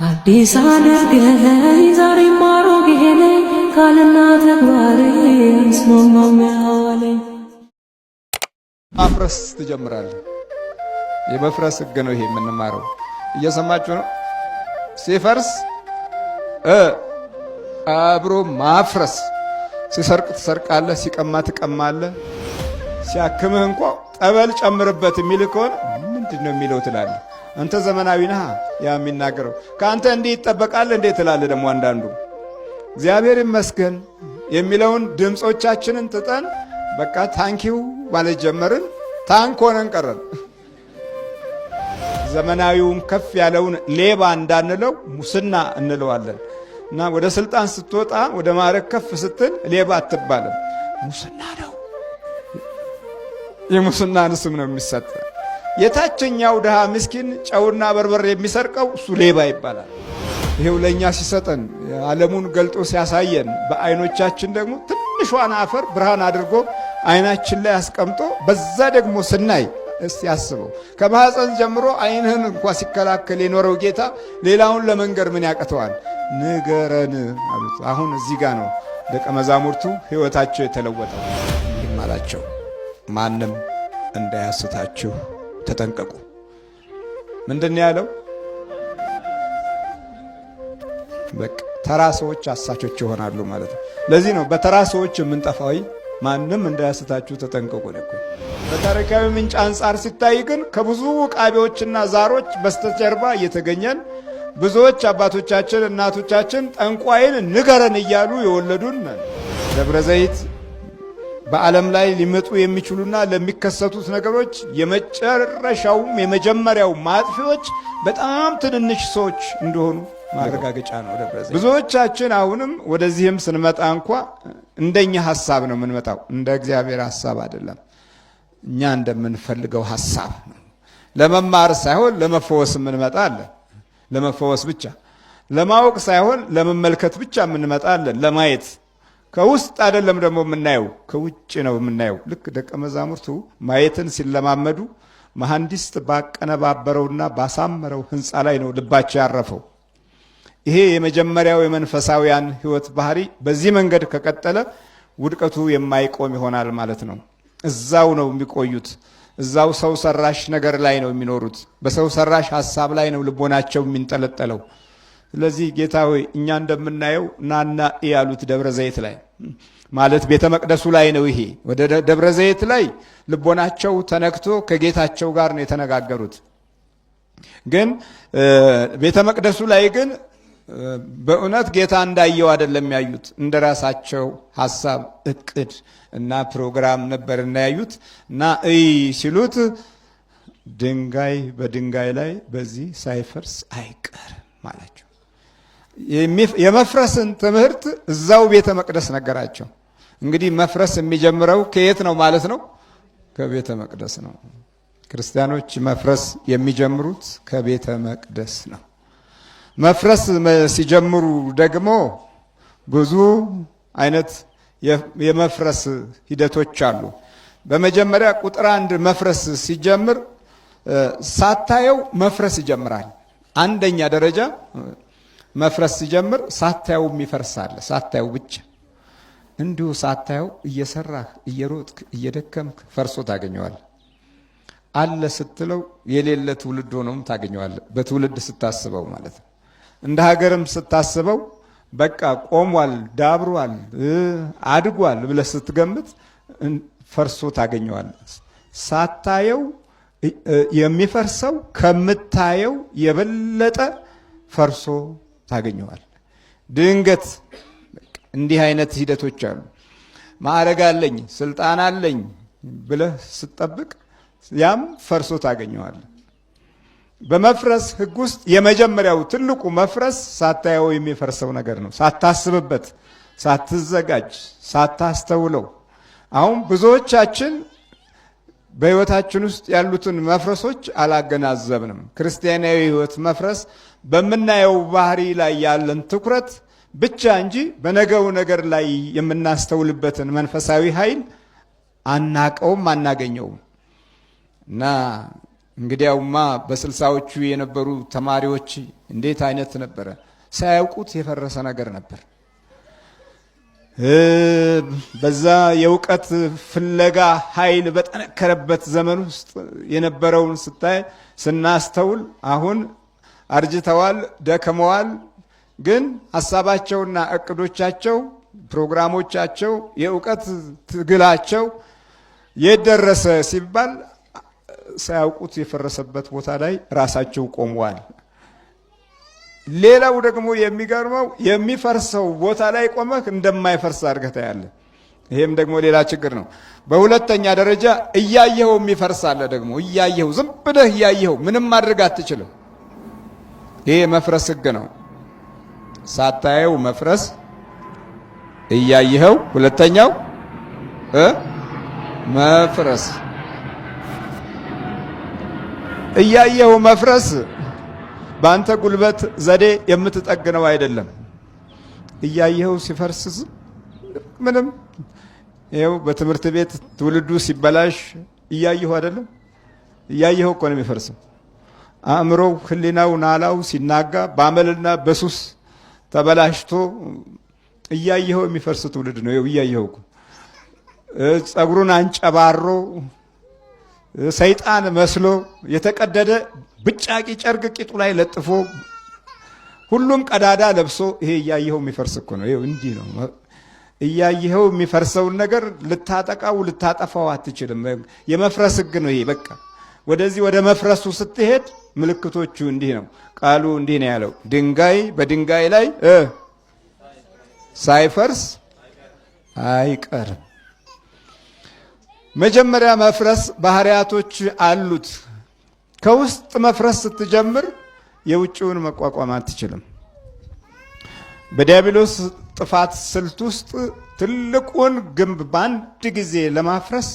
አዲስ አድርገኝ ዛሬ ማሮጌ ነኝ ካልና ተግባሬ ስማማው ያለኝ ማፍረስ ትጀምራለህ። የመፍረስ ሕግ ነው ይሄ የምንማረው። እየሰማችሁ ነው። ሲፈርስ አብሮ ማፍረስ። ሲሰርቅ ትሰርቃለህ፣ ሲቀማ ትቀማለህ። ሲያክምህ እንኳ ጠበል ጨምርበት የሚል ከሆነ ምንድነው የሚለው ትላለህ። አንተ ዘመናዊ ነህ ያ የሚናገረው ከአንተ እንዲህ ይጠበቃል እንዴ ትላለህ። ደግሞ አንዳንዱ እግዚአብሔር ይመስገን የሚለውን ድምጾቻችንን ትጠን በቃ ታንኪው ማለት ጀመርን። ታንክ ሆነን ቀረን። ዘመናዊውን ከፍ ያለውን ሌባ እንዳንለው ሙስና እንለዋለን። እና ወደ ስልጣን ስትወጣ ወደ ማዕረግ ከፍ ስትል ሌባ አትባልም፣ ሙስና ነው። የሙስናን ስም ነው የሚሰጥ። የታችኛው ድሃ ምስኪን ጨውና በርበሬ የሚሰርቀው እሱ ሌባ ይባላል። ይሄው ለኛ ሲሰጠን ዓለሙን ገልጦ ሲያሳየን በአይኖቻችን ደግሞ ትንሿን አፈር ብርሃን አድርጎ አይናችን ላይ አስቀምጦ በዛ ደግሞ ስናይ እስቲ ያስበው። ከማህፀን ጀምሮ አይንህን እንኳን ሲከላከል የኖረው ጌታ ሌላውን ለመንገር ምን ያቀተዋል? ንገረን አሉት። አሁን እዚህ ጋር ነው ደቀ መዛሙርቱ ህይወታቸው የተለወጠው። ይህም አላቸው፣ ማንም እንዳያስታችሁ ተጠንቀቁ። ምንድን ያለው? በቃ ተራ ሰዎች አሳቾች ይሆናሉ ማለት ነው። ለዚህ ነው በተራ ሰዎች የምንጠፋው። ማንም እንዳያስታችሁ ተጠንቀቁ ለኩ። በታሪካዊ ምንጭ አንጻር ሲታይ ግን ከብዙ ቃቢዎችና ዛሮች በስተጀርባ እየተገኘን ብዙዎች አባቶቻችን እናቶቻችን ጠንቋይን ንገረን እያሉ የወለዱን ደብረ ዘይት በዓለም ላይ ሊመጡ የሚችሉና ለሚከሰቱት ነገሮች የመጨረሻውም የመጀመሪያው ማጥፊዎች በጣም ትንንሽ ሰዎች እንደሆኑ ማረጋገጫ ነው ደብረ ዘይት። ብዙዎቻችን አሁንም ወደዚህም ስንመጣ እንኳ እንደኛ ሐሳብ ነው የምንመጣው፣ እንደ እግዚአብሔር ሐሳብ አይደለም። እኛ እንደምንፈልገው ሐሳብ ነው። ለመማር ሳይሆን ለመፈወስ የምንመጣ አለ። ለመፈወስ ብቻ ለማወቅ ሳይሆን ለመመልከት ብቻ የምንመጣ አለ። ለማየት ከውስጥ አይደለም ደግሞ የምናየው፣ ከውጭ ነው የምናየው። ልክ ደቀ መዛሙርቱ ማየትን ሲለማመዱ መሐንዲስ ባቀነባበረውና ባሳመረው ሕንፃ ላይ ነው ልባቸው ያረፈው። ይሄ የመጀመሪያው የመንፈሳውያን ሕይወት ባህሪ በዚህ መንገድ ከቀጠለ ውድቀቱ የማይቆም ይሆናል ማለት ነው። እዛው ነው የሚቆዩት። እዛው ሰው ሰራሽ ነገር ላይ ነው የሚኖሩት። በሰው ሰራሽ ሐሳብ ላይ ነው ልቦናቸው የሚንጠለጠለው። ስለዚህ ጌታ ሆይ እኛ እንደምናየው ናና ያሉት ደብረ ዘይት ላይ ማለት ቤተ መቅደሱ ላይ ነው። ይሄ ወደ ደብረ ዘይት ላይ ልቦናቸው ተነክቶ ከጌታቸው ጋር ነው የተነጋገሩት። ግን ቤተ መቅደሱ ላይ ግን በእውነት ጌታ እንዳየው አይደለም ያዩት። እንደራሳቸው ሐሳብ እቅድ እና ፕሮግራም ነበር እናያዩት። እና ሲሉት ድንጋይ በድንጋይ ላይ በዚህ ሳይፈርስ አይቀርም ማላቸው። የመፍረስን ትምህርት እዛው ቤተ መቅደስ ነገራቸው። እንግዲህ መፍረስ የሚጀምረው ከየት ነው ማለት ነው? ከቤተ መቅደስ ነው። ክርስቲያኖች መፍረስ የሚጀምሩት ከቤተ መቅደስ ነው። መፍረስ ሲጀምሩ ደግሞ ብዙ አይነት የመፍረስ ሂደቶች አሉ። በመጀመሪያ ቁጥር 1 መፍረስ ሲጀምር ሳታየው መፍረስ ይጀምራል። አንደኛ ደረጃ መፍረስ ሲጀምር ሳታየው ይፈርሳል። ሳታየው ብቻ እንዲሁ ሳታየው እየሰራህ እየሮጥክ እየደከምክ ፈርሶ ታገኘዋለህ። አለ ስትለው የሌለ ትውልድ ሆኖም ታገኘዋለህ። በትውልድ ስታስበው ማለት ነው። እንደ ሀገርም ስታስበው በቃ ቆሟል፣ ዳብሯል፣ አድጓል ብለህ ስትገምት ፈርሶ ታገኘዋለህ። ሳታየው የሚፈርሰው ከምታየው የበለጠ ፈርሶ ታገኘዋል። ድንገት እንዲህ አይነት ሂደቶች አሉ። ማዕረግ አለኝ ስልጣን አለኝ ብለህ ስትጠብቅ ያም ፈርሶ ታገኘዋል። በመፍረስ ሕግ ውስጥ የመጀመሪያው ትልቁ መፍረስ ሳታየው የሚፈርሰው ነገር ነው። ሳታስብበት፣ ሳትዘጋጅ፣ ሳታስተውለው። አሁን ብዙዎቻችን በሕይወታችን ውስጥ ያሉትን መፍረሶች አላገናዘብንም። ክርስቲያናዊ ሕይወት መፍረስ በምናየው ባህሪ ላይ ያለን ትኩረት ብቻ እንጂ በነገው ነገር ላይ የምናስተውልበትን መንፈሳዊ ኃይል አናቀውም፣ አናገኘውም። እና እንግዲያውማ በስልሳዎቹ የነበሩ ተማሪዎች እንዴት አይነት ነበረ! ሳያውቁት የፈረሰ ነገር ነበር። በዛ የእውቀት ፍለጋ ኃይል በጠነከረበት ዘመን ውስጥ የነበረውን ስናስተውል አሁን አርጅተዋል፣ ደክመዋል። ግን ሀሳባቸውና እቅዶቻቸው፣ ፕሮግራሞቻቸው፣ የእውቀት ትግላቸው የት ደረሰ ሲባል ሳያውቁት የፈረሰበት ቦታ ላይ ራሳቸው ቆመዋል። ሌላው ደግሞ የሚገርመው የሚፈርሰው ቦታ ላይ ቆመህ እንደማይፈርስ አድርገህ ታያለህ። ይሄም ደግሞ ሌላ ችግር ነው። በሁለተኛ ደረጃ እያየኸው የሚፈርስ አለ። ደግሞ እያየኸው ዝም ብለህ እያየኸው ምንም ማድረግ አትችልም። ይሄ መፍረስ ህግ ነው። ሳታየው መፍረስ፣ እያየኸው ሁለተኛው መፍረስ። እያየኸው መፍረስ በአንተ ጉልበት ዘዴ የምትጠግነው አይደለም። እያየኸው ሲፈርስ ምንም ይኸው በትምህርት ቤት ትውልዱ ሲበላሽ እያየኸው አይደለም? እያየኸው እኮ ነው የሚፈርስም። አእምሮው፣ ህሊናው፣ ናላው ሲናጋ በአመልና በሱስ ተበላሽቶ እያየኸው የሚፈርስ ትውልድ ነው። ይኸው እያየኸው እኮ ጸጉሩን አንጨባሮ ሰይጣን መስሎ የተቀደደ ብጫቂ ጨርቅ ቂጡ ላይ ለጥፎ ሁሉም ቀዳዳ ለብሶ ይሄ እያየኸው የሚፈርስ እኮ ነው። ይሄው እንዲህ ነው። እያየኸው የሚፈርሰውን ነገር ልታጠቃው ልታጠፋው አትችልም። የመፍረስ ህግ ነው ይሄ። በቃ ወደዚህ ወደ መፍረሱ ስትሄድ ምልክቶቹ እንዲህ ነው። ቃሉ እንዲህ ነው ያለው፣ ድንጋይ በድንጋይ ላይ ሳይፈርስ አይቀርም። መጀመሪያ መፍረስ ባህሪያቶች አሉት። ከውስጥ መፍረስ ስትጀምር የውጭውን መቋቋም አትችልም። በዲያብሎስ ጥፋት ስልት ውስጥ ትልቁን ግንብ በአንድ ጊዜ ለማፍረስ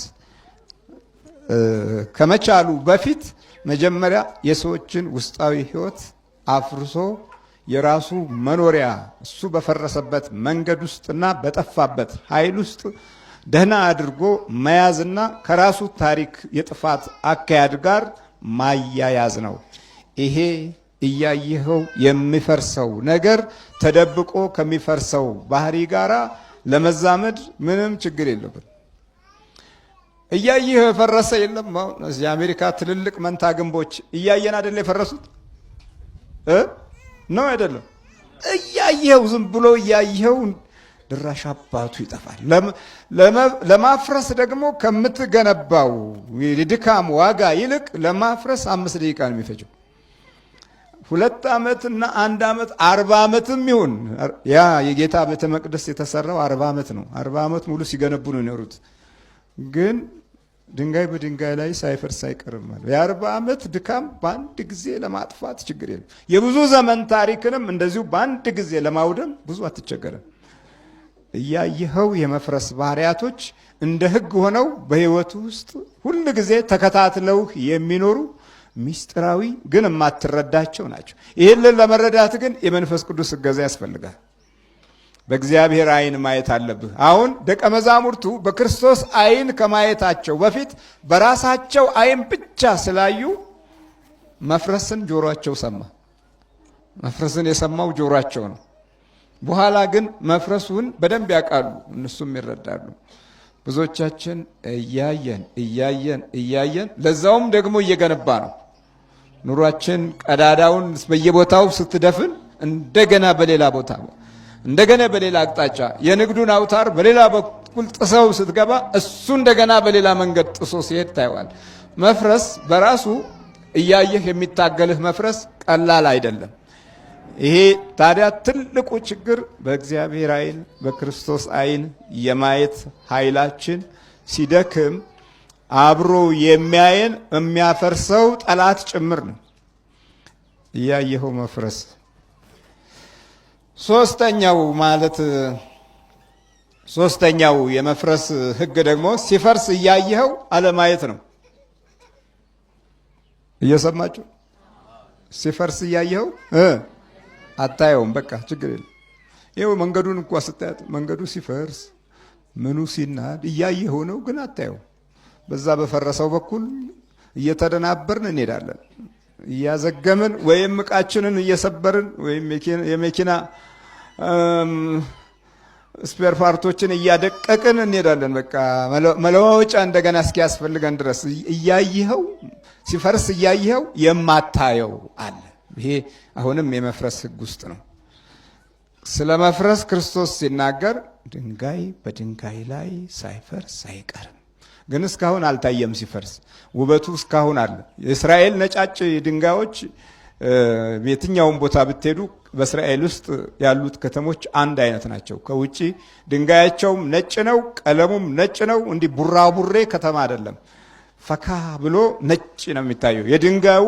ከመቻሉ በፊት መጀመሪያ የሰዎችን ውስጣዊ ህይወት አፍርሶ የራሱ መኖሪያ እሱ በፈረሰበት መንገድ ውስጥና በጠፋበት ኃይል ውስጥ ደህና አድርጎ መያዝና ከራሱ ታሪክ የጥፋት አካሄድ ጋር ማያያዝ ነው። ይሄ እያየኸው የሚፈርሰው ነገር ተደብቆ ከሚፈርሰው ባህሪ ጋራ ለመዛመድ ምንም ችግር የለብን። እያየኸው የፈረሰ የለም። አሁን እዚህ አሜሪካ ትልልቅ መንታ ግንቦች እያየን አይደለ የፈረሱት ነው አይደለም? እያየኸው ዝም ብሎ እያየኸው ድራሽ አባቱ ይጠፋል። ለማፍረስ ደግሞ ከምትገነባው የድካም ዋጋ ይልቅ ለማፍረስ 5 ደቂቃ ነው የሚፈጀው። 2 ዓመት እና 1 ዓመት 40 ዓመትም ይሁን ያ የጌታ ቤተ መቅደስ የተሰራው 40 ዓመት ነው። 40 ዓመት ሙሉ ሲገነቡ ነው የኖሩት። ግን ድንጋይ በድንጋይ ላይ ሳይፈርስ አይቀርም ማለት የ40 ዓመት ድካም በአንድ ጊዜ ለማጥፋት ችግር የለም። የብዙ ዘመን ታሪክንም እንደዚሁ በአንድ ጊዜ ለማውደም ብዙ አትቸገረም። እያየኸው የመፍረስ ባህሪያቶች እንደ ሕግ ሆነው በህይወቱ ውስጥ ሁል ጊዜ ተከታትለው የሚኖሩ ሚስጥራዊ ግን የማትረዳቸው ናቸው። ይህንን ለመረዳት ግን የመንፈስ ቅዱስ እገዛ ያስፈልጋል። በእግዚአብሔር አይን ማየት አለብህ። አሁን ደቀ መዛሙርቱ በክርስቶስ አይን ከማየታቸው በፊት በራሳቸው አይን ብቻ ስላዩ መፍረስን ጆሮአቸው ሰማ። መፍረስን የሰማው ጆሮአቸው ነው። በኋላ ግን መፍረሱን በደንብ ያውቃሉ፣ እነሱም ይረዳሉ። ብዙዎቻችን እያየን ለዛውም ደግሞ እየገነባ ነው። ኑሯችን ቀዳዳውን በየቦታው ስትደፍን እንደገና በሌላ ቦታ እንደገና በሌላ አቅጣጫ የንግዱን አውታር በሌላ በኩል ጥሰው ስትገባ እሱ እንደገና በሌላ መንገድ ጥሶ ሲሄድ ታይዋል። መፍረስ በራሱ እያየህ የሚታገልህ መፍረስ ቀላል አይደለም። ይሄ ታዲያ ትልቁ ችግር በእግዚአብሔር አይን በክርስቶስ አይን የማየት ኃይላችን ሲደክም አብሮ የሚያየን የሚያፈርሰው ጠላት ጭምር ነው። እያየኸው መፍረስ። ሶስተኛው የመፍረስ ህግ ደግሞ ሲፈርስ እያየኸው አለማየት ነው። እየሰማችሁ? ሲፈርስ እያየኸው አታየውም። በቃ ችግር የለም። ይኸው መንገዱን እንኳ ስታያት መንገዱ ሲፈርስ ምኑ ሲናድ እያየኸው ነው፣ ግን አታየው። በዛ በፈረሰው በኩል እየተደናበርን እንሄዳለን። እያዘገምን ወይም ዕቃችንን እየሰበርን ወይም የመኪና ስፔር ፓርቶችን እያደቀቅን እንሄዳለን። በቃ መለዋወጫ እንደገና እስኪያስፈልገን ድረስ እያየኸው ሲፈርስ እያየኸው የማታየው አለ። ይሄ አሁንም የመፍረስ ሕግ ውስጥ ነው። ስለ መፍረስ ክርስቶስ ሲናገር ድንጋይ በድንጋይ ላይ ሳይፈርስ አይቀርም። ግን እስካሁን አልታየም ሲፈርስ። ውበቱ እስካሁን አለ። የእስራኤል ነጫጭ ድንጋዮች የትኛውን ቦታ ብትሄዱ በእስራኤል ውስጥ ያሉት ከተሞች አንድ አይነት ናቸው። ከውጪ ድንጋያቸውም ነጭ ነው፣ ቀለሙም ነጭ ነው። እንዲህ ቡራቡሬ ከተማ አይደለም። ፈካ ብሎ ነጭ ነው የሚታየው። የድንጋዩ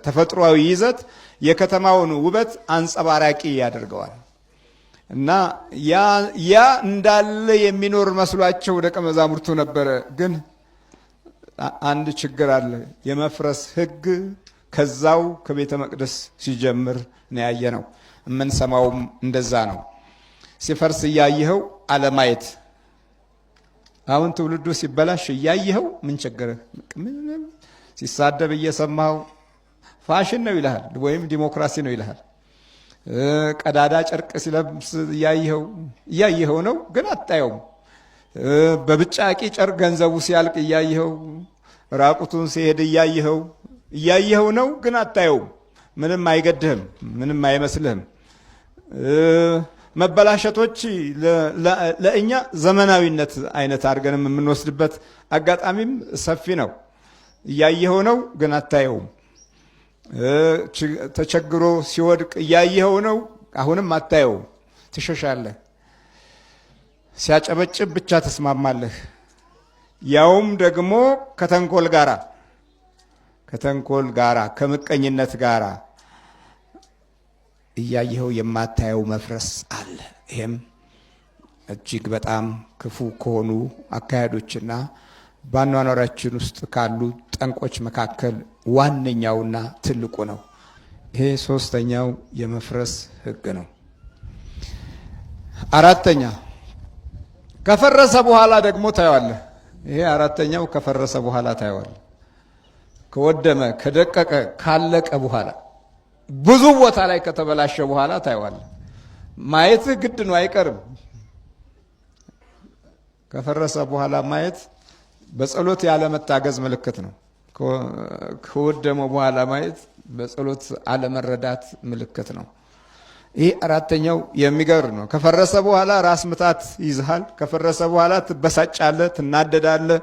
ተፈጥሯዊ ይዘት የከተማውን ውበት አንጸባራቂ ያደርገዋል። እና ያ እንዳለ የሚኖር መስሏቸው ደቀ መዛሙርቱ ነበረ። ግን አንድ ችግር አለ። የመፍረስ ሕግ ከዛው ከቤተ መቅደስ ሲጀምር ነው ያየነው። የምንሰማውም እንደዛ ነው። ሲፈርስ እያየኸው አለማየት። አሁን ትውልዱ ሲበላሽ እያየኸው ምን ቸገረህ? ሲሳደብ እየሰማው ፋሽን ነው ይልሃል፣ ወይም ዲሞክራሲ ነው ይልሃል። ቀዳዳ ጨርቅ ሲለብስ እያየኸው ነው፣ ግን አታየውም። በብጫቂ ጨርቅ ገንዘቡ ሲያልቅ እያየኸው፣ ራቁቱን ሲሄድ እያየኸው ነው፣ ግን አታየውም። ምንም አይገድህም፣ ምንም አይመስልህም። መበላሸቶች ለእኛ ዘመናዊነት አይነት አድርገንም የምንወስድበት አጋጣሚም ሰፊ ነው። እያየኸው ነው፣ ግን አታየውም። ተቸግሮ ሲወድቅ እያየኸው ነው፣ አሁንም አታየውም። ትሸሻለህ። ሲያጨበጭብ ብቻ ተስማማለህ። ያውም ደግሞ ከተንኮል ጋራ ከምቀኝነት ጋራ እያየኸው የማታየው መፍረስ አለ። ይሄም እጅግ በጣም ክፉ ከሆኑ አካሄዶችና በአኗኗራችን ውስጥ ካሉ ጠንቆች መካከል ዋነኛውና ትልቁ ነው። ይሄ ሶስተኛው የመፍረስ ሕግ ነው። አራተኛ ከፈረሰ በኋላ ደግሞ ታየዋለህ። ይሄ አራተኛው ከፈረሰ በኋላ ታየዋለህ። ከወደመ፣ ከደቀቀ፣ ካለቀ በኋላ ብዙ ቦታ ላይ ከተበላሸ በኋላ ታየዋለህ። ማየትህ ግድ ነው፣ አይቀርም። ከፈረሰ በኋላ ማየት በጸሎት ያለመታገዝ ምልክት ነው። ከወደመ በኋላ ማየት በጸሎት አለመረዳት ምልክት ነው። ይህ አራተኛው የሚገርም ነው። ከፈረሰ በኋላ ራስ ምታት ይዝሃል። ከፈረሰ በኋላ ትበሳጫለህ፣ ትናደዳለህ፣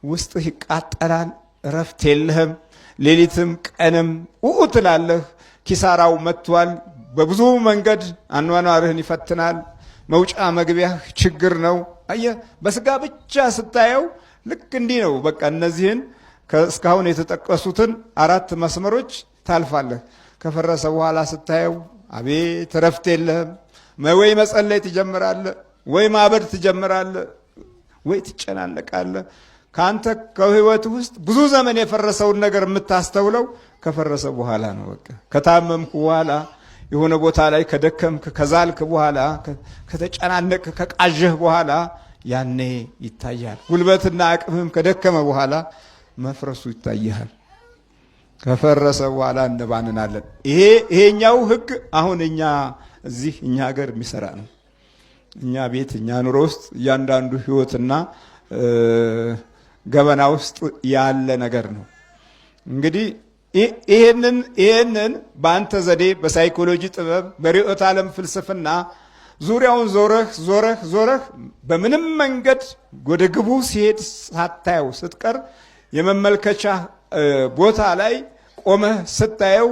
ውስጥህ ይቃጠላል፣ እረፍት የለህም። ሌሊትም ቀንም ትላለህ። ኪሳራው መጥቷል። በብዙ መንገድ አኗኗርህን ይፈትናል። መውጫ መግቢያህ ችግር ነው። አየህ፣ በስጋ ብቻ ስታየው ልክ እንዲህ ነው። በቃ እነዚህን እስካሁን የተጠቀሱትን 4 መስመሮች ታልፋለህ። ከፈረሰ በኋላ ስታየው አቤት እረፍት የለህም። ወይ መጸለይ ትጀምራለህ፣ ወይ ማበድ ትጀምራለህ፣ ወይ ትጨናነቃለህ። ከአንተ ከህይወት ውስጥ ብዙ ዘመን የፈረሰውን ነገር የምታስተውለው ከፈረሰ በኋላ ነው። በቃ ከታመምክ በኋላ የሆነ ቦታ ላይ ከደከምክ፣ ከዛልክ በኋላ፣ ከተጨናነቅ፣ ከቃዠህ በኋላ ያኔ ይታያል። ጉልበትና አቅምህም ከደከመ በኋላ መፍረሱ ይታያል። ከፈረሰ በኋላ እንባንናለን። ይሄኛው ሕግ አሁን እኛ ሀገር የሚሰራ ነው። እኛ ቤት፣ እኛ ኑሮ ውስጥ እያንዳንዱ ህይወትና ገበና ውስጥ ያለ ነገር ነው። እንግዲህ ይሄንን በአንተ ዘዴ፣ በሳይኮሎጂ ጥበብ፣ በርዕዮተ ዓለም ፍልስፍና ዙሪያውን ዞረህ በምንም መንገድ ወደ ግቡ ሲሄድ ሳታየው ስትቀር የመመልከቻ ቦታ ላይ ቆመህ ስታየው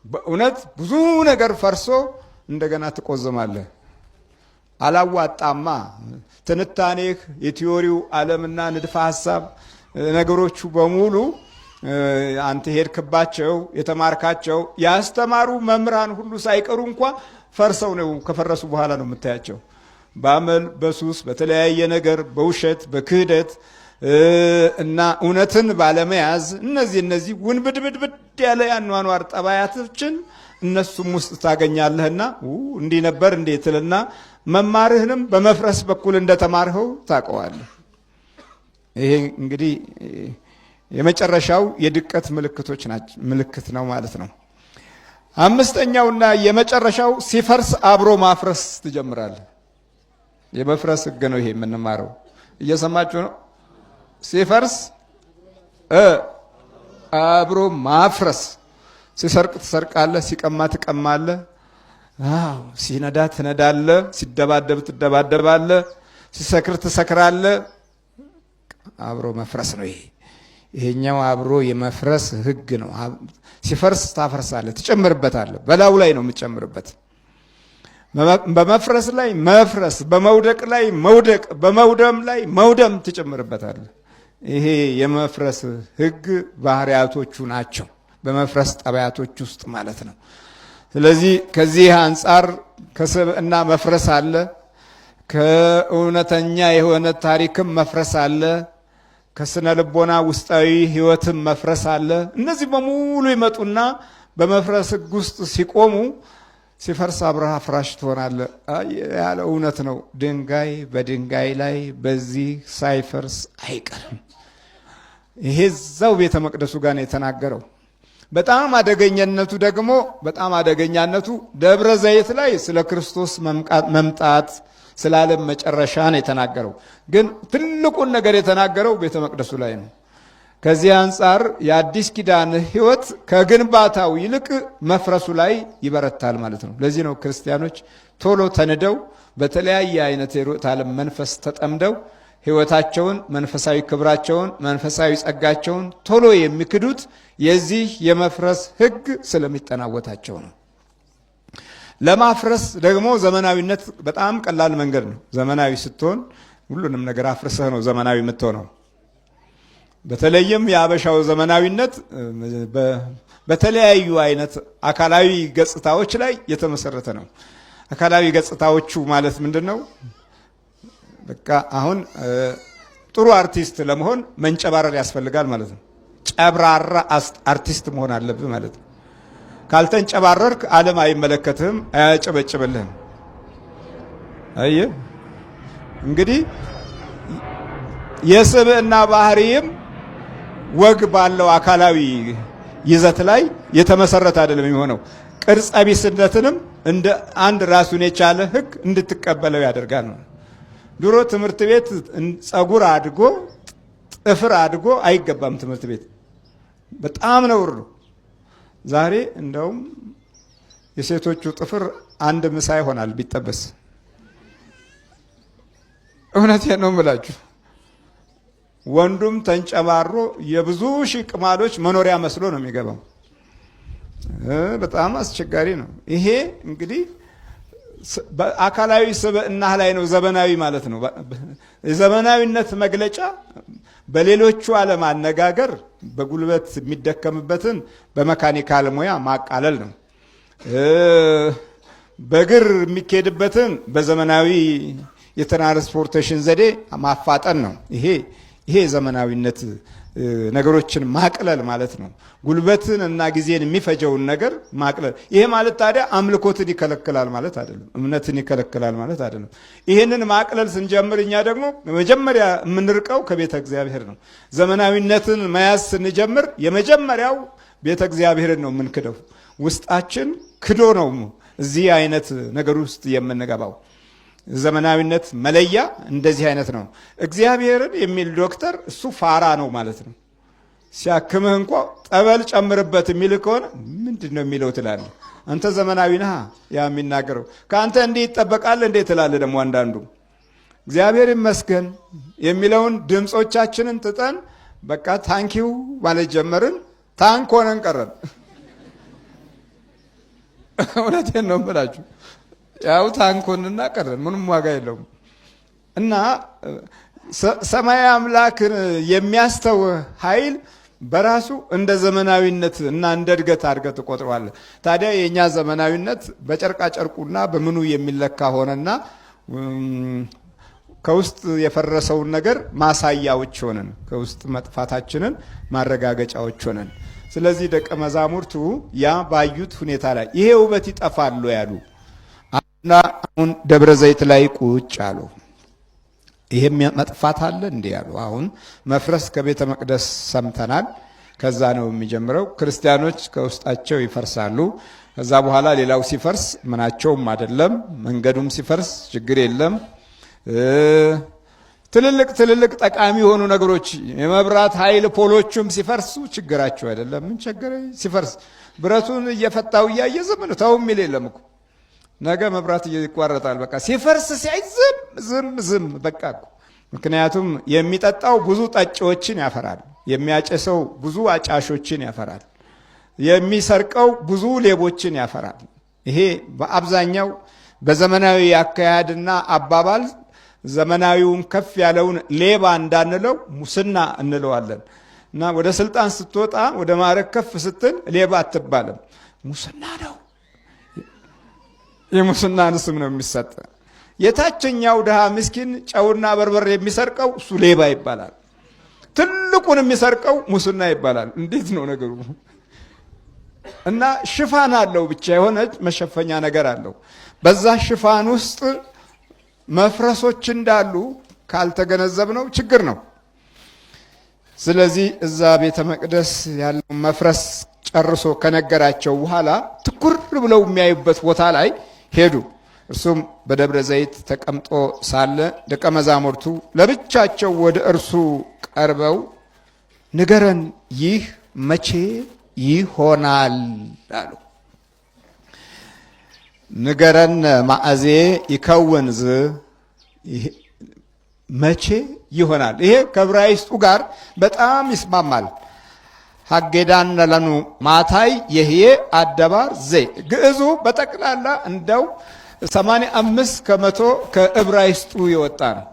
በእውነት ብዙ ነገር ፈርሶ እንደገና ትቆዘማለህ። አላዋጣማ። ትንታኔህ፣ የቲዮሪው ዓለምና ንድፈ ሐሳብ ነገሮቹ በሙሉ አንተ ሄድክባቸው የተማርካቸው ያስተማሩ መምህራን ሁሉ ሳይቀሩ እንኳ ፈርሰው ነው። ከፈረሱ በኋላ ነው የምታያቸው። በአመል፣ በሱስ፣ በተለያየ ነገር፣ በውሸት፣ በክህደት እና እውነትን ባለመያዝ እነዚህ ውንብድብድብድ ያለ ያኗኗር ጠባያቶችን እነሱም ውስጥ ታገኛለህና እንዲህ ነበር እንዴትልና መማርህንም በመፍረስ በኩል እንደተማርኸው ታውቀዋለህ። ይሄ እንግዲህ የመጨረሻው የድቀት ምልክት ነው ማለት ነው። አምስተኛውና የመጨረሻው ሲፈርስ አብሮ ማፍረስ ትጀምራለህ። የመፍረስ ህግ ነው ይሄ የምንማረው። እየሰማችሁ ነው? ሲፈርስ አብሮ ማፍረስ። ሲሰርቅ ትሰርቃለህ፣ ሲቀማ ትቀማለህ፣ ሲነዳ ትነዳለህ፣ ሲደባደብ ትደባደባለህ፣ ሲሰክር ትሰክራለህ። አብሮ መፍረስ ነው ይሄ። ይሄኛው አብሮ የመፍረስ ህግ ነው። ሲፈርስ ታፈርሳለህ፣ ትጨምርበታለህ። በላዩ ላይ ነው የምትጨምርበት። በመፍረስ ላይ መፍረስ፣ በመውደቅ ላይ መውደቅ፣ በመውደም ላይ መውደም ትጨምርበታለህ። ይሄ የመፍረስ ህግ ባህሪያቶቹ ናቸው፣ በመፍረስ ጠባያቶች ውስጥ ማለት ነው። ስለዚህ ከዚህ አንጻር ከስብዕና መፍረስ አለ፣ ከእውነተኛ የሆነ ታሪክም መፍረስ አለ፣ ከስነ ልቦና ውስጣዊ ህይወትም መፍረስ አለ። እነዚህ በሙሉ ይመጡና በመፍረስ ህግ ውስጥ ሲቆሙ ሲፈርስ አብረህ አፍራሽ ትሆናለህ ያለ እውነት ነው። ድንጋይ በድንጋይ ላይ በዚህ ሳይፈርስ አይቀርም። ይሄ እዛው ቤተ መቅደሱ ጋር ነው የተናገረው። በጣም አደገኛነቱ ደብረ ዘይት ላይ ስለ ክርስቶስ መምጣት ስለ ዓለም መጨረሻ ነው የተናገረው። ግን ትልቁን ነገር የተናገረው ቤተ መቅደሱ ላይ ነው። ከዚህ አንጻር የአዲስ ኪዳን ህይወት ከግንባታው ይልቅ መፍረሱ ላይ ይበረታል ማለት ነው። ለዚህ ነው ክርስቲያኖች ቶሎ ተንደው በተለያየ አይነት የርዕዮተ ዓለም መንፈስ ተጠምደው ህይወታቸውን፣ መንፈሳዊ ክብራቸውን፣ መንፈሳዊ ጸጋቸውን ቶሎ የሚክዱት የዚህ የመፍረስ ህግ ስለሚጠናወታቸው ነው። ለማፍረስ ደግሞ ዘመናዊነት በጣም ቀላል መንገድ ነው። ዘመናዊ ስትሆን ሁሉንም ነገር አፍርሰህ ነው ዘመናዊ የምትሆነው። በተለይም የአበሻው ዘመናዊነት በተለያዩ አይነት አካላዊ ገጽታዎች ላይ የተመሰረተ ነው። አካላዊ ገጽታዎቹ ማለት ምንድን ነው? በቃ አሁን ጥሩ አርቲስት ለመሆን መንጨባረር ያስፈልጋል ማለት ነው። ጨብራራ አርቲስት መሆን አለብህ ማለት ነው። ካልተንጨባረርክ ዓለም አይመለከትህም፣ አያጨበጭብልህም። አየህ እንግዲህ የስብዕና ባህሪም ወግ ባለው አካላዊ ይዘት ላይ የተመሰረተ አይደለም የሚሆነው። ቅርጸ ቢስነትንም እንደ አንድ ራሱን የቻለ ህግ እንድትቀበለው ያደርጋል ነው። ድሮ ትምህርት ቤት ጸጉር አድጎ ጥፍር አድጎ አይገባም። ትምህርት ቤት በጣም ነውር ነው። ዛሬ እንደውም የሴቶቹ ጥፍር አንድ ምሳ ይሆናል ቢጠበስ። እውነቴን ነው የምላችሁ። ወንዱም ተንጨባሮ የብዙ ሺህ ቅማሎች መኖሪያ መስሎ ነው የሚገባው። በጣም አስቸጋሪ ነው። ይሄ እንግዲህ በአካላዊ ስብዕና ላይ ነው ዘመናዊ ማለት ነው። የዘመናዊነት መግለጫ በሌሎቹ ዓለም አነጋገር በጉልበት የሚደከምበትን በመካኒካል ሙያ ማቃለል ነው። በእግር የሚካሄድበትን በዘመናዊ የትራንስፖርቴሽን ዘዴ ማፋጠን ነው። ይሄ ዘመናዊነት ነገሮችን ማቅለል ማለት ነው። ጉልበትን እና ጊዜን የሚፈጀውን ነገር ማቅለል። ይሄ ማለት ታዲያ አምልኮትን ይከለክላል ማለት አይደለም፣ እምነትን ይከለክላል ማለት አይደለም። ይህንን ማቅለል ስንጀምር እኛ ደግሞ መጀመሪያ የምንርቀው ከቤተ እግዚአብሔር ነው። ዘመናዊነትን መያዝ ስንጀምር የመጀመሪያው ቤተ እግዚአብሔርን ነው የምንክደው። ውስጣችን ክዶ ነው እዚህ አይነት ነገር ውስጥ የምንገባው። ዘመናዊነት መለያ እንደዚህ አይነት ነው። እግዚአብሔርን የሚል ዶክተር እሱ ፋራ ነው ማለት ነው። ሲያክምህ እንኳ ጠበል ጨምርበት የሚል ከሆነ ምንድን ነው የሚለው ትላለህ። አንተ ዘመናዊ ነህ ያ የሚናገረው ከአንተ እንዲህ ይጠበቃል እንዴ ትላለህ። ደግሞ አንዳንዱ እግዚአብሔር ይመስገን የሚለውን ድምፆቻችንን ጥጠን በቃ ታንኪው ማለት ጀመርን። ታንክ ሆነን ቀረን። እውነቴን ነው የምላችሁ። ያው ታንኮንና ቀረን፣ ምንም ዋጋ የለውም። እና ሰማያዊ አምላክን የሚያስተው ኃይል በራሱ እንደ ዘመናዊነት እና እንደ እድገት አድርገህ ትቆጥረዋለህ። ታዲያ የእኛ ዘመናዊነት በጨርቃ ጨርቁና በምኑ የሚለካ ሆነና ከውስጥ የፈረሰውን ነገር ማሳያዎች ሆነን፣ ከውስጥ መጥፋታችንን ማረጋገጫዎች ሆነን። ስለዚህ ደቀ መዛሙርቱ ያ ባዩት ሁኔታ ላይ ይሄ ውበት ይጠፋል ያሉ እና አሁን ደብረ ዘይት ላይ ቁጭ አሉ። ይሄ መጥፋት አለ እንዴ ያሉ። አሁን መፍረስ ከቤተ መቅደስ ሰምተናል። ከዛ ነው የሚጀምረው። ክርስቲያኖች ከውስጣቸው ይፈርሳሉ። ከዛ በኋላ ሌላው ሲፈርስ ምናቸውም አይደለም። መንገዱም ሲፈርስ ችግር የለም። ትልልቅ ጠቃሚ የሆኑ ነገሮች የመብራት ኃይል ፖሎቹም ሲፈርሱ ችግራቸው አይደለም። ምን ቸገረ ሲፈርስ ብረቱን እየፈታው እያየ ዝም ነው ተው የሚል የለም እኮ። ነገ መብራት ይቋረጣል። በቃ ሲፈርስ ሲያይ ዝም በቃ እኮ። ምክንያቱም የሚጠጣው ብዙ ጠጪዎችን ያፈራል። የሚያጨሰው ብዙ አጫሾችን ያፈራል። የሚሰርቀው ብዙ ሌቦችን ያፈራል። ይሄ በአብዛኛው በዘመናዊ አካሄድና አባባል ዘመናዊውን ከፍ ያለውን ሌባ እንዳንለው ሙስና እንለዋለን። እና ወደ ስልጣን ስትወጣ ወደ ማዕረግ ከፍ ስትል ሌባ አትባልም፣ ሙስና ነው። የሙስናን ስም ነው የሚሰጥ። የታችኛው ድሃ ምስኪን ጨውና በርበሬ የሚሰርቀው እሱ ሌባ ይባላል። ትልቁን የሚሰርቀው ሙስና ይባላል። እንዴት ነው ነገሩ? እና ሽፋን አለው፣ ብቻ የሆነ መሸፈኛ ነገር አለው። በዛ ሽፋን ውስጥ መፍረሶች እንዳሉ ካልተገነዘብነው ችግር ነው። ስለዚህ እዛ ቤተ መቅደስ ያለው መፍረስ ጨርሶ ከነገራቸው በኋላ ትኩር ብለው የሚያዩበት ቦታ ላይ ሄዱ። እርሱም በደብረ ዘይት ተቀምጦ ሳለ ደቀ መዛሙርቱ ለብቻቸው ወደ እርሱ ቀርበው ንገረን፣ ይህ መቼ ይሆናል አሉ። ንገረን ማእዜ ይከውን ዝ መቼ ይሆናል። ይሄ ከዕብራይስጡ ጋር በጣም ይስማማል። ሀጌዳን ለኑ ማታይ የህዬ አደባር ዘ ግዕዙ በጠቅላላ እንደው 85 ከመቶ ከዕብራይስጡ የወጣ ነው።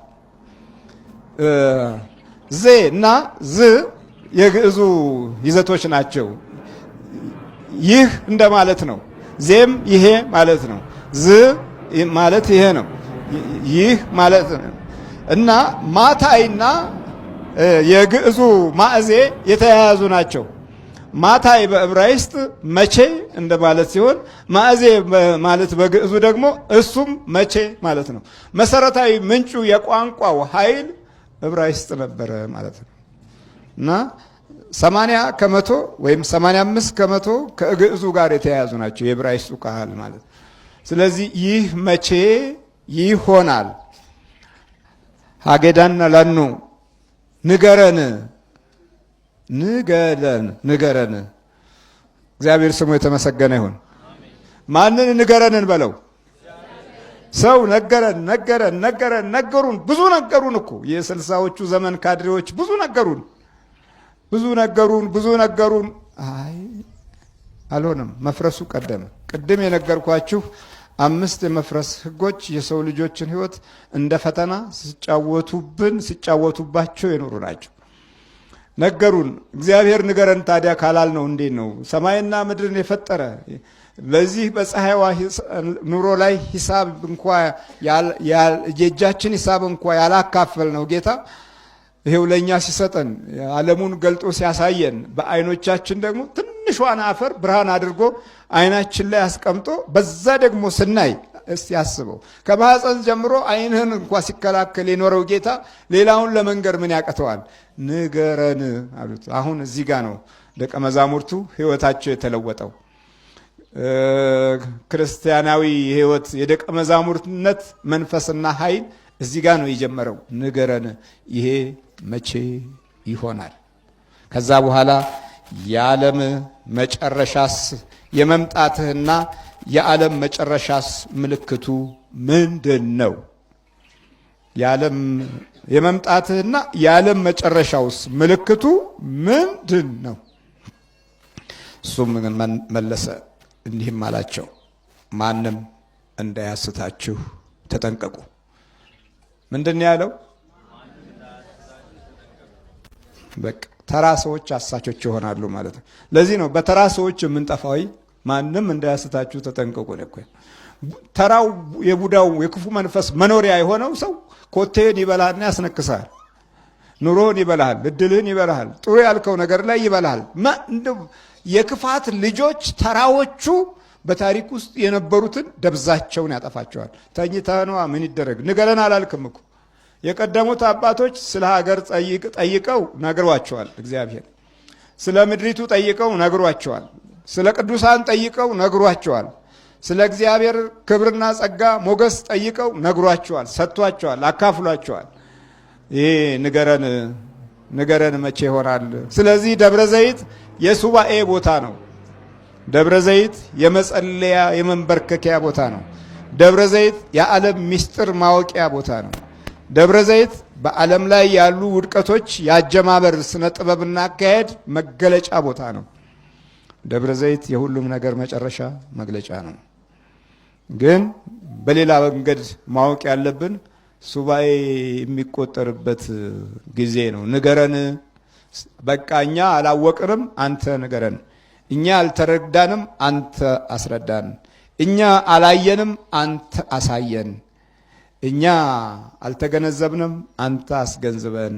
ዜ እና ዝ የግዕዙ ይዘቶች ናቸው። ይህ እንደማለት ነው። ዜም ይሄ ማለት ነው። ዝ ማለት ይሄ ነው። ይህ ማለት ነው። እና ማታይና የግዕዙ ማእዜ የተያያዙ ናቸው። ማታይ በዕብራይስጥ መቼ እንደማለት ሲሆን ማእዜ ማለት በግዕዙ ደግሞ እሱም መቼ ማለት ነው። መሰረታዊ ምንጩ የቋንቋው ኃይል ዕብራይስጥ ነበረ ማለት ነው። እና 80 ከመቶ ወይም 85 ከመቶ ከግዕዙ ጋር የተያያዙ ናቸው የዕብራይስጡ ቃል ማለት። ስለዚህ ይህ መቼ ይሆናል? ሀጌዳን ለኑ ንገረን ንገረን። እግዚአብሔር ስሙ የተመሰገነ ይሁን። ማንን ንገረንን በለው? ሰው ነገረን ነገሩን። ብዙ ነገሩን እኮ የስልሳዎቹ ዘመን ካድሬዎች ብዙ ነገሩን። አይ አልሆነም። መፍረሱ ቀደመ። ቅድም የነገርኳችሁ 5 የመፍረስ ህጎች የሰው ልጆችን ህይወት እንደ ፈተና ሲጫወቱባቸው የኖሩ ናቸው። ነገሩን። እግዚአብሔር ንገረን ታዲያ ካላል ነው እንዴት ነው ሰማይና ምድርን የፈጠረ በዚህ በፀሐይዋ ኑሮ ላይ ሂሳብ እንኳ የእጃችን ሂሳብ እንኳ ያላካፈል ነው ጌታ ይሄው ለኛ ሲሰጠን ዓለሙን ገልጦ ሲያሳየን በአይኖቻችን ደግሞ ትንሿን አፈር ብርሃን አድርጎ አይናችን ላይ አስቀምጦ በዛ ደግሞ ስናይ እስቲ ያስበው። ከማህፀን ጀምሮ አይንህን እንኳ ሲከላከል የኖረው ጌታ ሌላውን ለመንገር ምን ያቀተዋል? ንገረን አሉት። አሁን እዚህ ጋር ነው ደቀ መዛሙርቱ ህይወታቸው የተለወጠው። ክርስቲያናዊ ህይወት የደቀ መዛሙርትነት መንፈስና ኃይል እዚህ ጋር ነው የጀመረው። ንገረን ይሄ መቼ ይሆናል? ከዛ በኋላ የዓለም መጨረሻስ የመምጣትህና የዓለም መጨረሻስ ምልክቱ ምንድን ነው? የመምጣትህና የዓለም መጨረሻውስ ምልክቱ ምንድን ነው? እሱም መለሰ እንዲህም አላቸው፣ ማንም እንዳያስታችሁ ተጠንቀቁ። ምንድን ነው ያለው? በቃ ተራ ሰዎች አሳቾች ይሆናሉ ማለት ነው። ለዚህ ነው በተራ ሰዎች የምንጠፋው። ማንም እንዳያስታችሁ ተጠንቀቁ ነው። ተራው የቡዳው የክፉ መንፈስ መኖሪያ የሆነው ሰው ኮቴን ይበላልና ያስነክሳል። ኑሮን ይበላል፣ እድልህን ይበላል፣ ጥሩ ያልከው ነገር ላይ ይበላል። የክፋት ልጆች ተራዎቹ በታሪክ ውስጥ የነበሩትን ደብዛቸውን ያጠፋቸዋል። ተኝተህ ነዋ ምን ይደረግ ንገረን አላልክም እኮ የቀደሙት አባቶች ስለ ሀገር ጠይቀው ነግሯቸዋል። እግዚአብሔር ስለ ምድሪቱ ጠይቀው ነግሯቸዋል። ስለ ቅዱሳን ጠይቀው ነግሯቸዋል። ስለ እግዚአብሔር ክብርና ጸጋ ሞገስ ጠይቀው ነግሯቸዋል፣ ሰጥቷቸዋል፣ አካፍሏቸዋል። ይሄ ንገረን መቼ ይሆናል? ስለዚህ ደብረ ዘይት የሱባኤ ቦታ ነው። ደብረ ዘይት የመጸለያ የመንበርከኪያ ቦታ ነው። ደብረ ዘይት የዓለም ምስጢር ማወቂያ ቦታ ነው። ደብረ ዘይት በዓለም ላይ ያሉ ውድቀቶች የአጀማመር ስነ ጥበብና አካሄድ መገለጫ ቦታ ነው። ደብረ ዘይት የሁሉም ነገር መጨረሻ መግለጫ ነው። ግን በሌላ መንገድ ማወቅ ያለብን ሱባኤ የሚቆጠርበት ጊዜ ነው። ንገረን፣ በቃ እኛ አላወቅንም፣ አንተ ንገረን። እኛ አልተረዳንም፣ አንተ አስረዳን። እኛ አላየንም፣ አንተ አሳየን። እኛ አልተገነዘብንም፣ አንተ አስገንዝበን።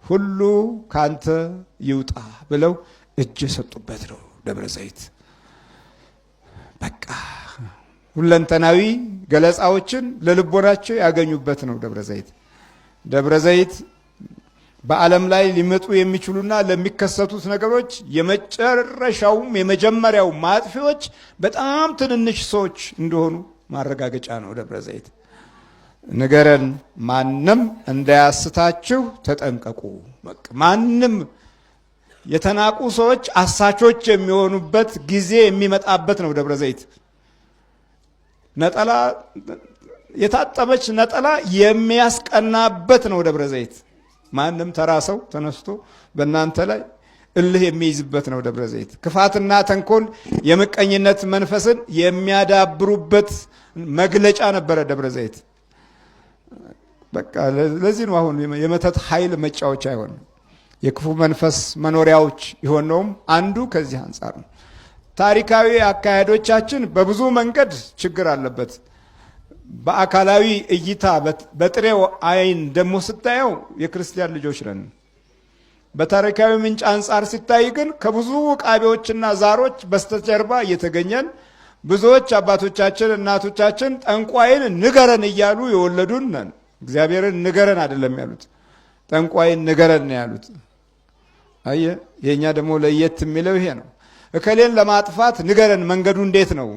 ሁሉ ካንተ ይውጣ ብለው እጅ የሰጡበት ነው ደብረ ዘይት። በቃ ሁለንተናዊ ገለጻዎችን ለልቦናቸው ያገኙበት ነው ደብረ ዘይት። ደብረ ዘይት በዓለም ላይ ሊመጡ የሚችሉና ለሚከሰቱት ነገሮች የመጨረሻውም የመጀመሪያው ማጥፊዎች በጣም ትንንሽ ሰዎች እንደሆኑ ማረጋገጫ ነው ደብረ ዘይት። ንገረን፣ ማንም እንዳያስታችሁ ተጠንቀቁ። ማንም የተናቁ ሰዎች አሳቾች የሚሆኑበት ጊዜ የሚመጣበት ነው ደብረ ዘይት። ነጠላ የታጠበች ነጠላ የሚያስቀናበት ነው ደብረ ዘይት። ማንም ተራ ሰው ተነስቶ በእናንተ ላይ እልህ የሚይዝበት ነው ደብረ ዘይት። ክፋትና ተንኮል የምቀኝነት መንፈስን የሚያዳብሩበት መግለጫ ነበረ ደብረ ዘይት። በቃ ለዚህ ነው አሁን የመተት ኃይል መጫወቻ አይሆንም። የክፉ መንፈስ መኖሪያዎች የሆነውም አንዱ ከዚህ አንጻር ነው። ታሪካዊ አካሄዶቻችን በብዙ መንገድ ችግር አለበት። በአካላዊ እይታ በጥሬው አይን ደግሞ ስታየው የክርስቲያን ልጆች ነን። በታሪካዊ ምንጭ አንጻር ሲታይ ግን ከብዙ ቃቤዎችና ዛሮች በስተጀርባ እየተገኘን ብዙዎች አባቶቻችን እናቶቻችን ጠንቋይን ንገረን እያሉ የወለዱን ነን። እግዚአብሔርን ንገረን አይደለም ያሉት፣ ጠንቋይን ንገረን ነው ያሉት። አየ የኛ ደግሞ ለየት የሚለው ይሄ ነው። እከሌን ለማጥፋት ንገረን፣ መንገዱ እንዴት ነው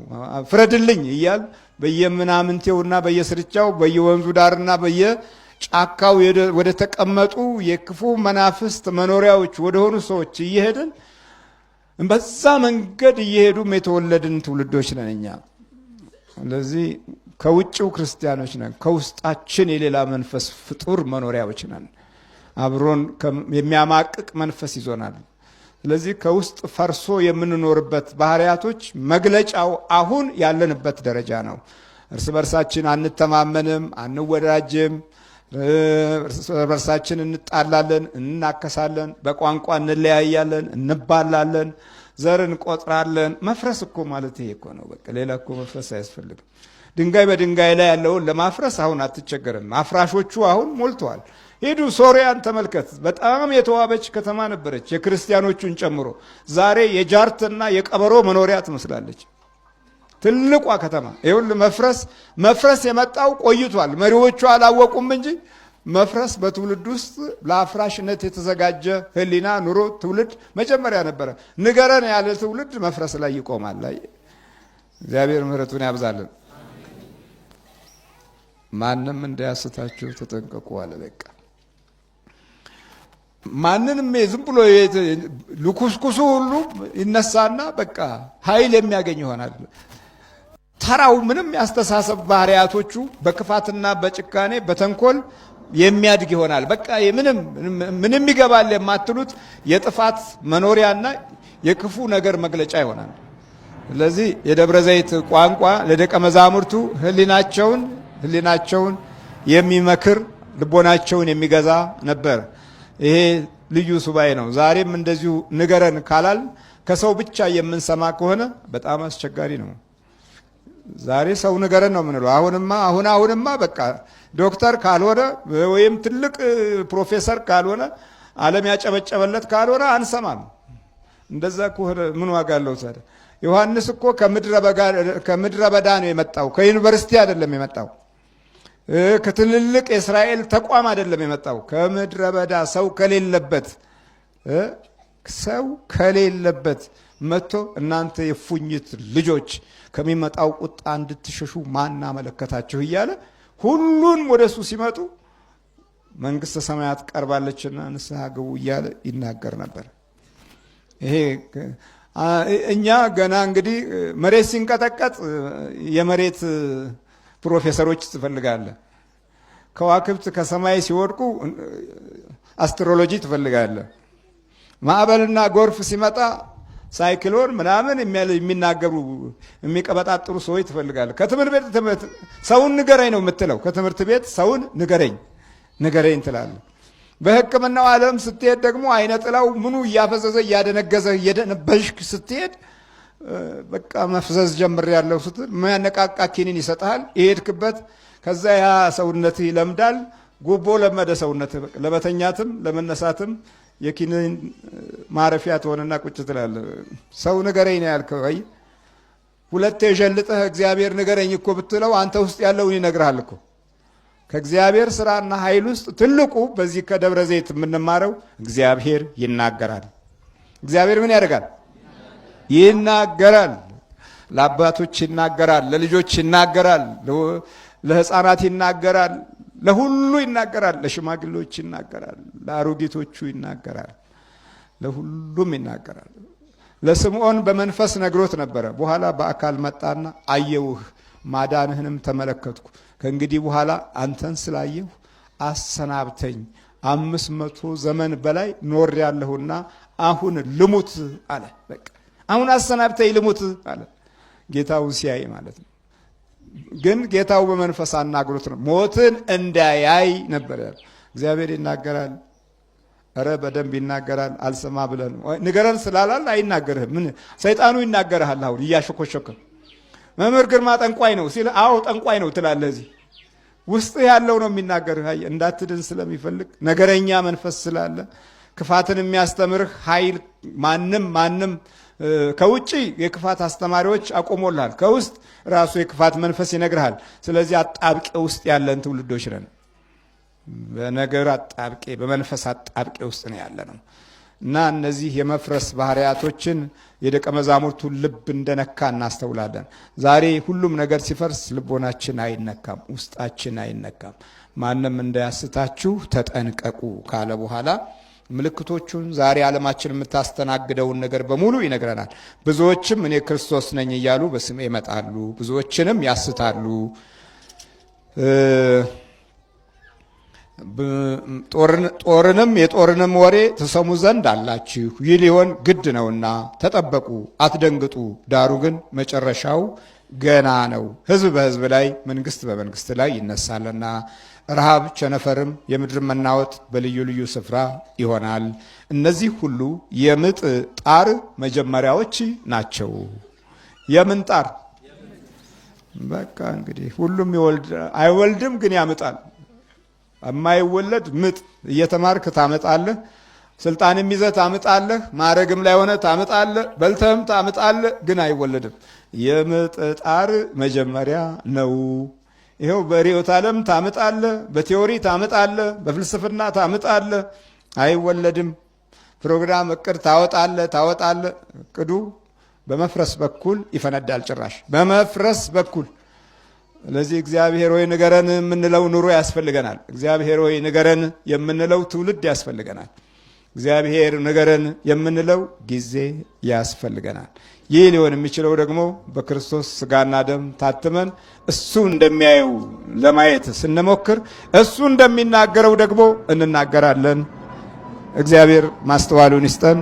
ፍረድልኝ እያል በየምናምንቴውና በየስርቻው በየወንዙ ዳርና በየጫካው ወደ ተቀመጡ የክፉ መናፍስት መኖሪያዎች ወደሆኑ ሰዎች እየሄድን በዛ መንገድ እየሄዱም የተወለድን ትውልዶች ነን እኛ። ስለዚህ ከውጭው ክርስቲያኖች ነን፣ ከውስጣችን የሌላ መንፈስ ፍጡር መኖሪያዎች ነን። አብሮን የሚያማቅቅ መንፈስ ይዞናል። ስለዚህ ከውስጥ ፈርሶ የምንኖርበት ባህሪያቶች መግለጫው አሁን ያለንበት ደረጃ ነው። እርስ በርሳችን አንተማመንም፣ አንወዳጅም፣ እርስ በርሳችን እንጣላለን፣ እናከሳለን፣ በቋንቋ እንለያያለን፣ እንባላለን፣ ዘር እንቆጥራለን። መፍረስ እኮ ማለት ይሄ እኮ ነው። በቃ ሌላ እኮ መፍረስ አያስፈልግም። ድንጋይ በድንጋይ ላይ ያለውን ለማፍረስ አሁን አትቸገርም። አፍራሾቹ አሁን ሞልተዋል። ሂዱ ሶሪያን ተመልከት። በጣም የተዋበች ከተማ ነበረች፣ የክርስቲያኖቹን ጨምሮ። ዛሬ የጃርትና የቀበሮ መኖሪያ ትመስላለች ትልቋ ከተማ። ይሁን መፍረስ የመጣው ቆይቷል። መሪዎቹ አላወቁም እንጂ መፍረስ በትውልድ ውስጥ ለአፍራሽነት የተዘጋጀ ሕሊና ኑሮ ትውልድ መጀመሪያ ነበረ። ንገረን ያለ ትውልድ መፍረስ ላይ ይቆማል። እግዚአብሔር ምሕረቱን ያብዛልን። ማንም እንዳያስታችሁ ተጠንቀቁ አለ። በቃ ማንንም ዝም ብሎ ልኩስኩሱ ሁሉ ይነሳና በቃ ኃይል የሚያገኝ ይሆናል። ተራው ምንም ያስተሳሰብ ባህሪያቶቹ በክፋትና በጭካኔ በተንኮል የሚያድግ ይሆናል። በቃ ምንም ይገባል የማትሉት የጥፋት መኖሪያና የክፉ ነገር መግለጫ ይሆናል። ስለዚህ የደብረ ዘይት ቋንቋ ለደቀ መዛሙርቱ ሕሊናቸውን የሚመክር ልቦናቸውን የሚገዛ ነበር። ይሄ ልዩ ሱባኤ ነው። ዛሬም እንደዚሁ ንገረን ካላል ከሰው ብቻ የምንሰማ ከሆነ በጣም አስቸጋሪ ነው። ዛሬ ሰው ንገረን ነው የምንለው። አሁንማ በቃ ዶክተር ካልሆነ ወይም ትልቅ ፕሮፌሰር ካልሆነ ዓለም ያጨበጨበለት ካልሆነ አንሰማም። እንደዛ ከሆነ ምን ዋጋ አለው ታዲያ? ዮሐንስ እኮ ከምድረ በዳ ነው የመጣው፣ ከዩኒቨርሲቲ አይደለም የመጣው። ከትልልቅ የእስራኤል ተቋም አይደለም የመጣው፣ ከምድረ በዳ ሰው ከሌለበት መጥቶ እናንተ የፉኝት ልጆች ከሚመጣው ቁጣ እንድትሸሹ ማን አመለከታችሁ እያለ ሁሉን ወደሱ ሲመጡ መንግስተ ሰማያት ቀርባለችና ንስሐ ግቡ እያለ ይናገር ነበር። ይሄ እኛ ገና እንግዲህ መሬት ሲንቀጠቀጥ የመሬት ፕሮፌሰሮች ትፈልጋለህ። ከዋክብት ከሰማይ ሲወድቁ አስትሮሎጂ ትፈልጋለህ። ማዕበልና ጎርፍ ሲመጣ ሳይክሎን ምናምን የሚናገሩ የሚቀበጣጥሩ ሰዎች ትፈልጋለህ። ከትምህርት ቤት ሰውን ንገረኝ ነው የምትለው። ከትምህርት ቤት ሰውን ንገረኝ ትላለህ። በሕክምናው ዓለም ስትሄድ ደግሞ አይነ ጥላው ምኑ እያፈዘዘ እያደነገዘ እየደነበሽክ ስትሄድ በቃ መፍዘዝ ጀምሬያለሁ ስትል የሚያነቃቃ ኪኒን ይሰጥሃል። ይሄድክበት ከዛ ያ ሰውነትህ ይለምዳል። ጉቦ ለመደ ሰውነትህ ለመተኛትም ለመነሳትም የኪኒን ማረፊያ ትሆንና ቁጭ ትላለህ። ሰው ንገረኝ ነው ያልከው። አይ ሁለቴ ዠልጠህ እግዚአብሔር ንገረኝ እኮ ብትለው አንተ ውስጥ ያለውን ይነግርሃል እኮ። ከእግዚአብሔር ስራና ኃይል ውስጥ ትልቁ በዚህ ከደብረ ዘይት የምንማረው እግዚአብሔር ይናገራል። እግዚአብሔር ምን ያደርጋል? ይናገራል። ለአባቶች ይናገራል፣ ለልጆች ይናገራል፣ ለሕፃናት ይናገራል፣ ለሁሉ ይናገራል። ለሽማግሌዎች ይናገራል፣ ለአሮጊቶቹ ይናገራል፣ ለሁሉም ይናገራል። ለስምዖን በመንፈስ ነግሮት ነበረ። በኋላ በአካል መጣና አየውህ፣ ማዳንህንም ተመለከትኩ። ከእንግዲህ በኋላ አንተን ስላየሁ አሰናብተኝ፣ 500 ዘመን በላይ ኖር ያለሁና አሁን ልሙት አለ። በቃ አሁን አሰናብተኝ ልሙት አለ። ጌታውን ሲያይ ማለት ነው። ግን ጌታው በመንፈስ አናግሮት ነው። ሞትን እንዳያይ ነበር ያለው። እግዚአብሔር ይናገራል። እረ በደንብ ይናገራል። አልሰማ ብለን ንገረን ስላላል አይናገርህም። ምን ሰይጣኑ ይናገርሃል። አሁን እያሸኮሸከ መምህር ግርማ ጠንቋይ ነው ሲል አዎ ጠንቋይ ነው ትላለህ። እዚህ ውስጥ ያለው ነው የሚናገርህ። እንዳትድን ስለሚፈልግ ነገረኛ መንፈስ ስላለ ክፋትን የሚያስተምርህ ኃይል ማንም ከውጪ የክፋት አስተማሪዎች አቆሞልሃል። ከውስጥ ራሱ የክፋት መንፈስ ይነግርሃል። ስለዚህ አጣብቄ ውስጥ ያለን ትውልዶች ነን። በነገር አጣብቄ በመንፈስ አጣብቄ ውስጥ ነው ያለ ነው እና እነዚህ የመፍረስ ባህሪያቶችን የደቀ መዛሙርቱን ልብ እንደነካ እናስተውላለን። ዛሬ ሁሉም ነገር ሲፈርስ ልቦናችን አይነካም፣ ውስጣችን አይነካም። ማንም እንዳያስታችሁ ተጠንቀቁ ካለ በኋላ ምልክቶቹን ዛሬ ዓለማችን የምታስተናግደውን ነገር በሙሉ ይነግረናል። ብዙዎችም እኔ ክርስቶስ ነኝ እያሉ በስሜ ይመጣሉ፣ ብዙዎችንም ያስታሉ። የጦርንም ወሬ ትሰሙ ዘንድ አላችሁ፣ ይህ ሊሆን ግድ ነውና ተጠበቁ፣ አትደንግጡ። ዳሩ ግን መጨረሻው ገና ነው። ሕዝብ በሕዝብ ላይ መንግስት በመንግስት ላይ ይነሳልና ረሃብ፣ ቸነፈርም የምድር መናወጥ በልዩ ልዩ ስፍራ ይሆናል። እነዚህ ሁሉ የምጥ ጣር መጀመሪያዎች ናቸው። የምን ጣር? በቃ እንግዲህ ሁሉም አይወልድም፣ ግን ያምጣል። የማይወለድ ምጥ እየተማርክ ታመጣለህ። ስልጣንም ይዘህ ታመጣለህ። ማዕረግም ላይ ሆነ ታመጣለህ። በልተህም ታመጣለህ፣ ግን አይወለድም። የምጥ ጣር መጀመሪያ ነው። ይኸው በርዕዮተ ዓለም ታመጣለህ፣ በቲዮሪ ታመጣለህ፣ በፍልስፍና ታመጣለህ፣ አይወለድም። ፕሮግራም እቅድ ታወጣለህ። እቅዱ በመፍረስ በኩል ይፈነዳል። ጭራሽ በመፍረስ በኩል። ስለዚህ እግዚአብሔር ሆይ ንገረን የምንለው ኑሮ ያስፈልገናል። እግዚአብሔር ሆይ ንገረን የምንለው ትውልድ ያስፈልገናል። እግዚአብሔር ንገረን የምንለው ጊዜ ያስፈልገናል። ይህ ሊሆን የሚችለው ደግሞ በክርስቶስ ስጋና ደም ታትመን እሱ እንደሚያየው ለማየት ስንሞክር፣ እሱ እንደሚናገረው ደግሞ እንናገራለን። እግዚአብሔር ማስተዋሉን ይስጠን።